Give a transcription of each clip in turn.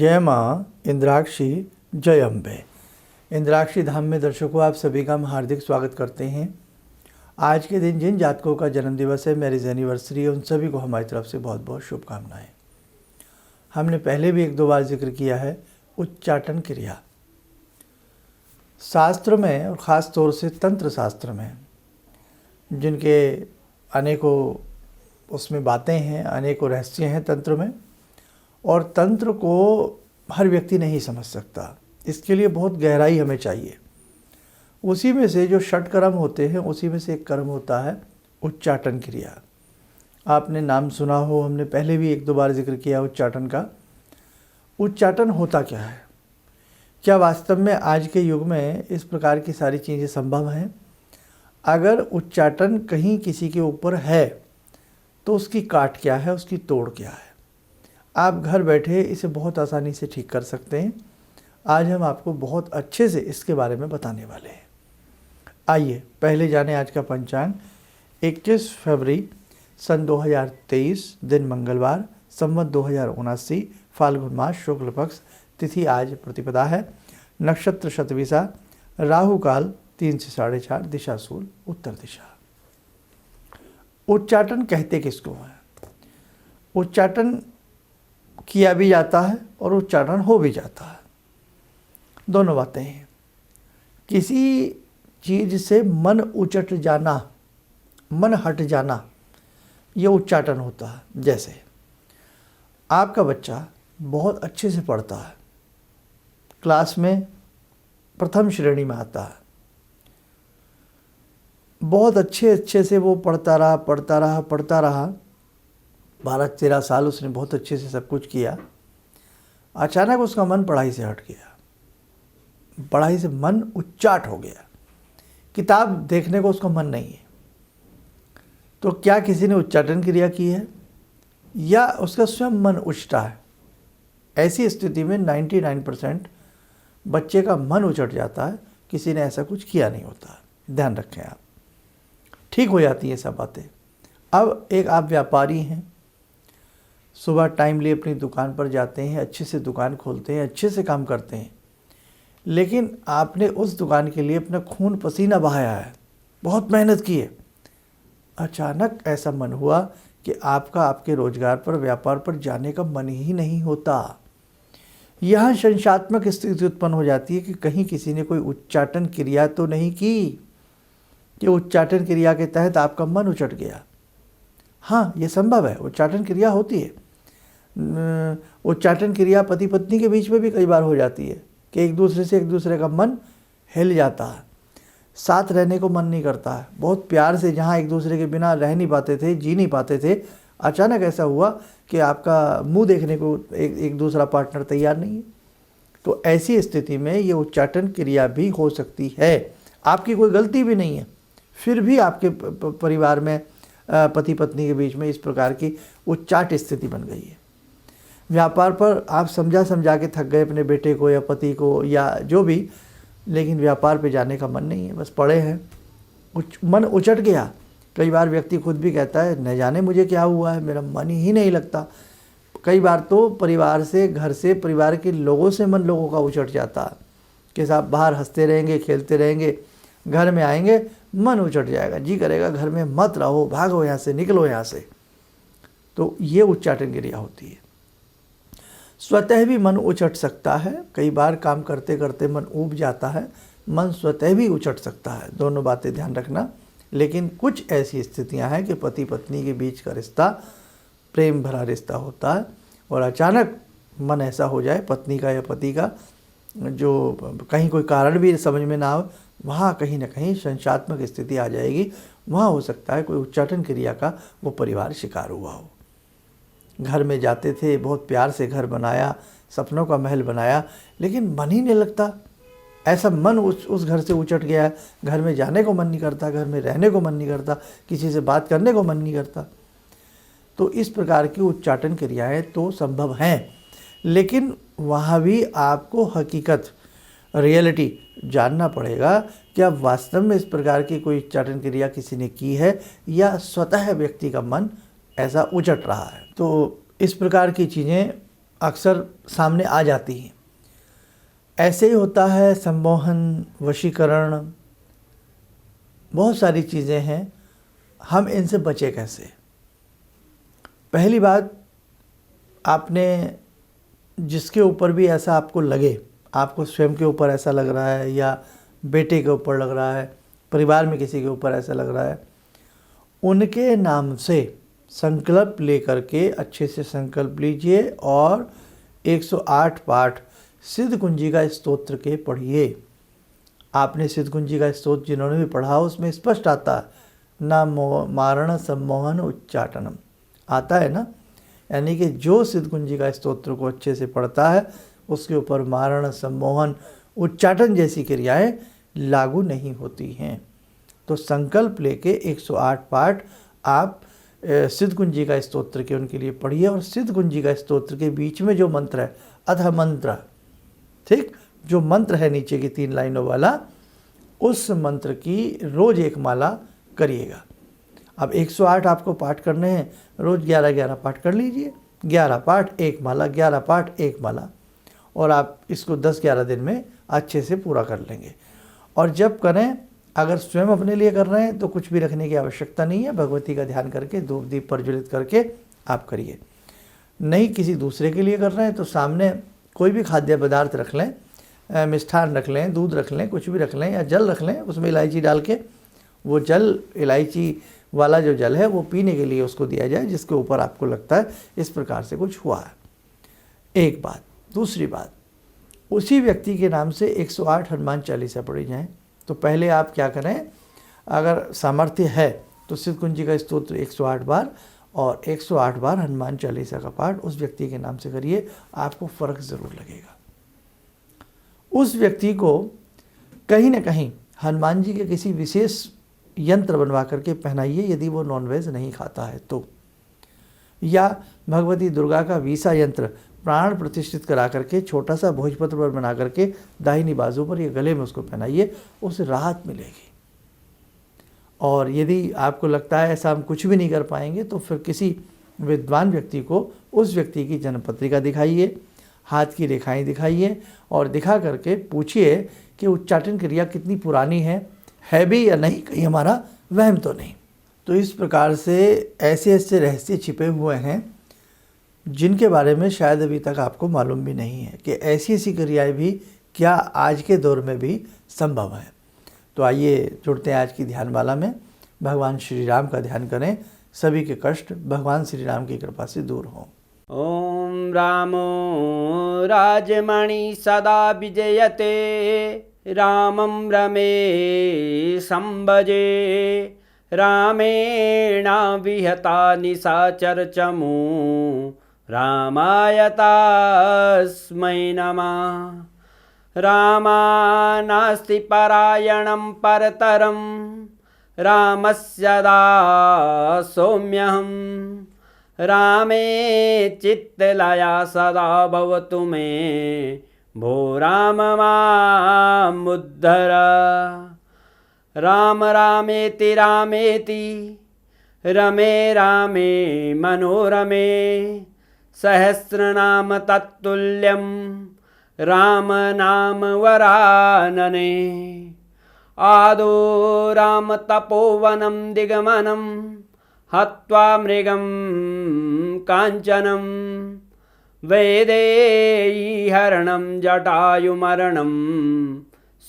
जय माँ इंद्राक्षी, जय अम्बे। इंद्राक्षी धाम में दर्शकों आप सभी का हम हार्दिक स्वागत करते हैं। आज के दिन जिन जातकों का जन्मदिवस है, मैरिज एनिवर्सरी है, उन सभी को हमारी तरफ से बहुत बहुत शुभकामनाएं। हमने पहले भी एक दो बार जिक्र किया है उच्चाटन क्रिया। शास्त्र में और ख़ास तौर से तंत्र शास्त्र में जिनके अनेकों उसमें बातें हैं, अनेकों रहस्य हैं तंत्र में, और तंत्र को हर व्यक्ति नहीं समझ सकता। इसके लिए बहुत गहराई हमें चाहिए। उसी में से जो षट कर्म होते हैं, उसी में से एक कर्म होता है उच्चाटन क्रिया। आपने नाम सुना हो, हमने पहले भी एक दो बार जिक्र किया उच्चाटन का। उच्चाटन होता क्या है? क्या वास्तव में आज के युग में इस प्रकार की सारी चीज़ें संभव हैं? अगर उच्चाटन कहीं किसी के ऊपर है तो उसकी काट क्या है, उसकी तोड़ क्या है? आप घर बैठे इसे बहुत आसानी से ठीक कर सकते हैं। आज हम आपको बहुत अच्छे से इसके बारे में बताने वाले हैं। आइए पहले जाने आज का पंचांग। 21 फरवरी सन 2023, दिन मंगलवार, संवत 2079, फाल्गुन मास, शुक्ल पक्ष, तिथि आज प्रतिपदा है, नक्षत्र शतविसा, राहु काल 3 से 4:30, दिशा सूल उत्तर दिशा। उच्चाटन कहते किसको है? उच्चाटन किया भी जाता है और उच्चारण हो भी जाता है, दोनों बातें हैं। किसी चीज़ से मन उचट जाना, मन हट जाना, ये उच्चाटन होता है। जैसे आपका बच्चा बहुत अच्छे से पढ़ता है, क्लास में प्रथम श्रेणी में आता है, बहुत अच्छे से वो पढ़ता रहा 12-13 साल उसने बहुत अच्छे से सब कुछ किया। अचानक उसका मन पढ़ाई से हट गया, पढ़ाई से मन उच्चाट हो गया, किताब देखने को उसका मन नहीं है। तो क्या किसी ने उच्चाटन क्रिया की है या उसका स्वयं मन उचटा है? ऐसी स्थिति में 99% बच्चे का मन उचट जाता है, किसी ने ऐसा कुछ किया नहीं होता। ध्यान रखें आप, ठीक हो जाती हैं सब बातें। अब एक आप व्यापारी हैं, सुबह टाइमली अपनी दुकान पर जाते हैं, अच्छे से दुकान खोलते हैं, अच्छे से काम करते हैं, लेकिन आपने उस दुकान के लिए अपना खून पसीना बहाया है, बहुत मेहनत की है। अचानक ऐसा मन हुआ कि आपके रोजगार पर, व्यापार पर जाने का मन ही नहीं होता। यहाँ संशयात्मक स्थिति उत्पन्न हो जाती है कि कहीं किसी ने कोई उच्चाटन क्रिया तो नहीं की, कि उच्चाटन क्रिया के तहत आपका मन उचट गया। हाँ, ये संभव है, उच्चाटन क्रिया होती है। उच्चाटन क्रिया पति पत्नी के बीच में भी कई बार हो जाती है कि एक दूसरे का मन हिल जाता है, साथ रहने को मन नहीं करता है। बहुत प्यार से जहाँ एक दूसरे के बिना रह नहीं पाते थे, जी नहीं पाते थे, अचानक ऐसा हुआ कि आपका मुंह देखने को एक दूसरा पार्टनर तैयार नहीं है। तो ऐसी स्थिति में ये उच्चाटन क्रिया भी हो सकती है। आपकी कोई गलती भी नहीं है, फिर भी आपके परिवार में पति पत्नी के बीच में इस प्रकार की उच्चाट स्थिति बन गई है। व्यापार पर आप समझा के थक गए अपने बेटे को या पति को या जो भी, लेकिन व्यापार पे जाने का मन नहीं है, बस पड़े हैं, मन उचट गया। कई बार व्यक्ति खुद भी कहता है, न जाने मुझे क्या हुआ है, मेरा मन ही नहीं लगता। कई बार तो परिवार से, घर से, परिवार के लोगों से मन लोगों का उचट जाता है कि साहब बाहर हंसते रहेंगे, खेलते रहेंगे, घर में आएंगे मन उचट जाएगा, जी करेगा घर में मत रहो, भागो यहाँ से, निकलो यहाँ से। तो ये उच्चाटन क्रिया होती है। स्वतः भी मन उचट सकता है, कई बार काम करते करते मन ऊब जाता है, मन स्वतः भी उचट सकता है, दोनों बातें ध्यान रखना। लेकिन कुछ ऐसी स्थितियां हैं कि पति पत्नी के बीच का रिश्ता प्रेम भरा रिश्ता होता है और अचानक मन ऐसा हो जाए, पत्नी का या पति का, जो कहीं कोई कारण भी समझ में ना हो, वहाँ कहीं ना कहीं संशयात्मक स्थिति आ जाएगी। वहाँ हो सकता है कोई उच्चाटन क्रिया का वो परिवार शिकार हुआ हो। घर में जाते थे, बहुत प्यार से घर बनाया, सपनों का महल बनाया, लेकिन मन ही नहीं लगता। ऐसा मन उस घर से उचट गया है, घर में जाने को मन नहीं करता, घर में रहने को मन नहीं करता, किसी से बात करने को मन नहीं करता। तो इस प्रकार की उच्चाटन क्रियाएँ तो संभव हैं, लेकिन वहाँ भी आपको हकीकत, रियलिटी जानना पड़ेगा कि आप वास्तव में इस प्रकार की कोई उच्चाटन क्रिया किसी ने की है या स्वतः व्यक्ति का मन ऐसा उचट रहा है। तो इस प्रकार की चीज़ें अक्सर सामने आ जाती हैं। ऐसे ही होता है सम्मोहन, वशीकरण, बहुत सारी चीज़ें हैं। हम इनसे बचे कैसे? पहली बात, आपने जिसके ऊपर भी ऐसा आपको लगे, आपको स्वयं के ऊपर ऐसा लग रहा है या बेटे के ऊपर लग रहा है, परिवार में किसी के ऊपर ऐसा लग रहा है, उनके नाम से संकल्प लेकर के अच्छे से संकल्प लीजिए और 108 पाठ सिद्ध कुंजी का स्तोत्र के पढ़िए। आपने सिद्ध कुंजी का स्तोत्र जिन्होंने भी पढ़ा, उसमें स्पष्ट आता है ना मारण सम्मोहन उच्चाटनम, आता है ना। यानी कि जो सिद्ध कुंजी का स्तोत्र को अच्छे से पढ़ता है उसके ऊपर मारण, सम्मोहन, उच्चाटन जैसी क्रियाएं लागू नहीं होती हैं। तो संकल्प लेके 108 पाठ आप सिद्ध कुंजी का स्तोत्र के उनके लिए पढ़िए। और सिद्ध कुंजी का स्तोत्र के बीच में जो मंत्र है, अथ मंत्र, ठीक, जो मंत्र है नीचे की 3 लाइनों वाला, उस मंत्र की रोज़ एक माला करिएगा। अब 108 आपको पाठ करने हैं, रोज़ 11-11 पाठ कर लीजिए। 11 पाठ 1 माला, 11 पाठ 1 माला, और आप इसको 10-11 दिन में अच्छे से पूरा कर लेंगे। और जब करें, अगर स्वयं अपने लिए कर रहे हैं तो कुछ भी रखने की आवश्यकता नहीं है, भगवती का ध्यान करके धूप दीप प्रज्वलित करके आप करिए। नहीं किसी दूसरे के लिए कर रहे हैं तो सामने कोई भी खाद्य पदार्थ रख लें, मिष्ठान रख लें, दूध रख लें, कुछ भी रख लें, या जल रख लें, उसमें इलायची डाल के, वो जल इलायची वाला जो जल है वो पीने के लिए उसको दिया जाए जिसके ऊपर आपको लगता है इस प्रकार से कुछ हुआ है। एक बात। दूसरी बात, उसी व्यक्ति के नाम से 108 हनुमान चालीसा पढ़ी जाएं। तो पहले आप क्या करें, अगर सामर्थ्य है तो सिद्ध कुंजी का स्तोत्र 108 बार और 108 बार हनुमान चालीसा का पाठ उस व्यक्ति के नाम से करिए, आपको फ़र्क ज़रूर लगेगा। उस व्यक्ति को कहीं ना कहीं हनुमान जी के किसी विशेष यंत्र बनवा करके पहनाइए, यदि वो नॉनवेज नहीं खाता है तो, या भगवती दुर्गा का वीसा यंत्र प्राण प्रतिष्ठित करा करके छोटा सा भोजपत्र पर बना करके दाहिनी बाजू पर या गले में उसको पहनाइए, उससे राहत मिलेगी। और यदि आपको लगता है ऐसा हम कुछ भी नहीं कर पाएंगे तो फिर किसी विद्वान व्यक्ति को उस व्यक्ति की जन्मपत्रिका दिखाइए, हाथ की रेखाएं दिखाइए और दिखा करके पूछिए कि उच्चाटन क्रिया कितनी पुरानी है भी या नहीं, कहीं हमारा वहम तो नहीं। तो इस प्रकार से ऐसे ऐसे रहस्य छिपे हुए हैं जिनके बारे में शायद अभी तक आपको मालूम भी नहीं है कि ऐसी ऐसी क्रियाएं भी क्या आज के दौर में भी संभव है। तो आइए जुड़ते हैं आज की ध्यानमाला में। भगवान श्री राम का ध्यान करें, सभी के कष्ट भगवान श्री राम की कृपा से दूर हों। ओम रामो राजमणि सदा विजयते, रामं रमे संभजे, रामेण विहता निशाचरचमू, रामाय तस्मै नमः। रामानास्ति परायणं परतरं, रामस्य दासोऽम्यहम्। रामे चित्तलया सदा भवतु मे, भो राम मामुद्धर। राम रामेति रामेति, रमे रामे मनोरमे, सहस्रनाम तत्तुल्यं, राम नाम वरानने। आदो राम तपोवनं दिगमनं, हत्वा मृगं काञ्चनं, वैदेहीहरणं जटायुमरणं,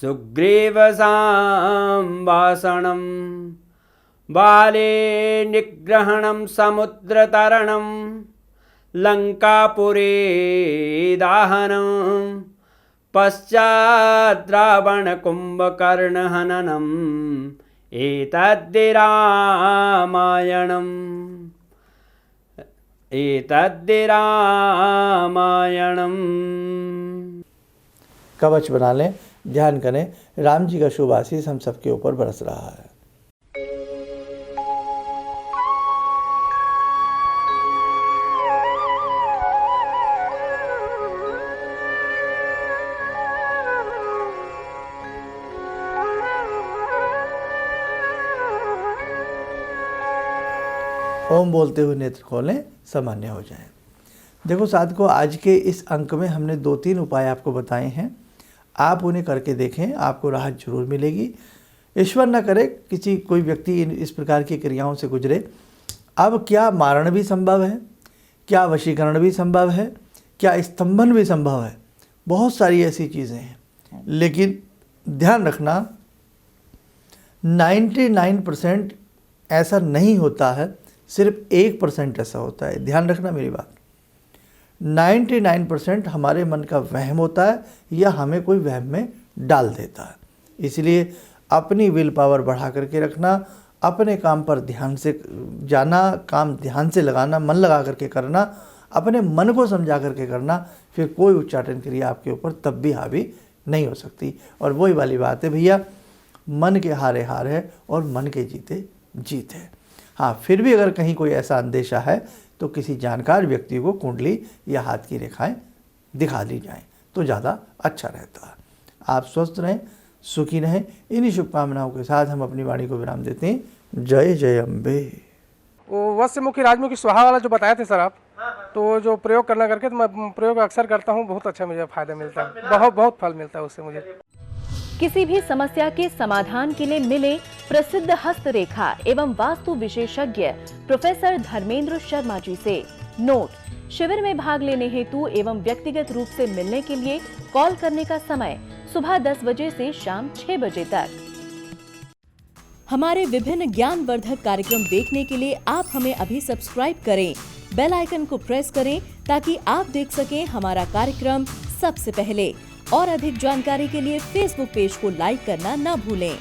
सुग्रीवसंवासनं, बाले निग्रहणं समुद्रतरणं, लङ्कापुरे दाहनं, पश्चात् रावणकुम्भकर्णहननं, एतद्धि रामायणम्। कवच बना लें, ध्यान करें, राम जी का शुभ आशीष हम सबके ऊपर बरस रहा है। ओम बोलते हुए नेत्र खोलें, सामान्य हो जाएं। देखो साथियों, आज के इस अंक में हमने 2-3 उपाय आपको बताए हैं। आप उन्हें करके देखें, आपको राहत जरूर मिलेगी। ईश्वर न करे कोई व्यक्ति इस प्रकार की क्रियाओं से गुजरे। अब क्या मारण भी संभव है, क्या वशीकरण भी संभव है, क्या स्तंभन भी संभव है, बहुत सारी ऐसी चीज़ें हैं। लेकिन ध्यान रखना 99% ऐसा नहीं होता है, सिर्फ 1% ऐसा होता है। ध्यान रखना मेरी बात। 99% हमारे मन का वहम होता है या हमें कोई वहम में डाल देता है। इसलिए अपनी विल पावर बढ़ा करके रखना, अपने काम पर ध्यान से जाना, काम ध्यान से लगाना, मन लगा करके करना, अपने मन को समझा करके करना, फिर कोई उच्चाटन क्रिया आपके ऊपर तब भी हावी नहीं हो सकती। और वही वाली बात है भैया, मन के हारे हार है और मन के जीते जीत है। हाँ, फिर भी अगर कहीं कोई ऐसा अंदेशा है तो किसी जानकार व्यक्ति को कुंडली या हाथ की रेखाएं दिखा दी जाएं तो ज़्यादा अच्छा रहता है। आप स्वस्थ रहें, सुखी रहें। इन्हीं शुभकामनाओं के साथ हम अपनी वाणी को विराम देते हैं। जय जय अम्बे। वो वश्यमुखी राजमुखी स्वाहा वाला जो बताए थे सर आप, तो जो प्रयोग करना करके तो मैं प्रयोग अक्सर करता हूँ, बहुत अच्छा मुझे फायदा मिलता है, बहुत फल मिलता है उससे मुझे। किसी भी समस्या के समाधान के लिए मिले प्रसिद्ध हस्तरेखा एवं वास्तु विशेषज्ञ प्रोफेसर धर्मेंद्र शर्मा जी से। नोट: शिविर में भाग लेने हेतु एवं व्यक्तिगत रूप से मिलने के लिए कॉल करने का समय सुबह 10 बजे से शाम 6 बजे तक। हमारे विभिन्न ज्ञानवर्धक कार्यक्रम देखने के लिए आप हमें अभी सब्सक्राइब करें, बेल आइकन को प्रेस करें ताकि आप देख सकें हमारा कार्यक्रम सबसे पहले। और अधिक जानकारी के लिए फेसबुक पेज को लाइक करना न भूलें।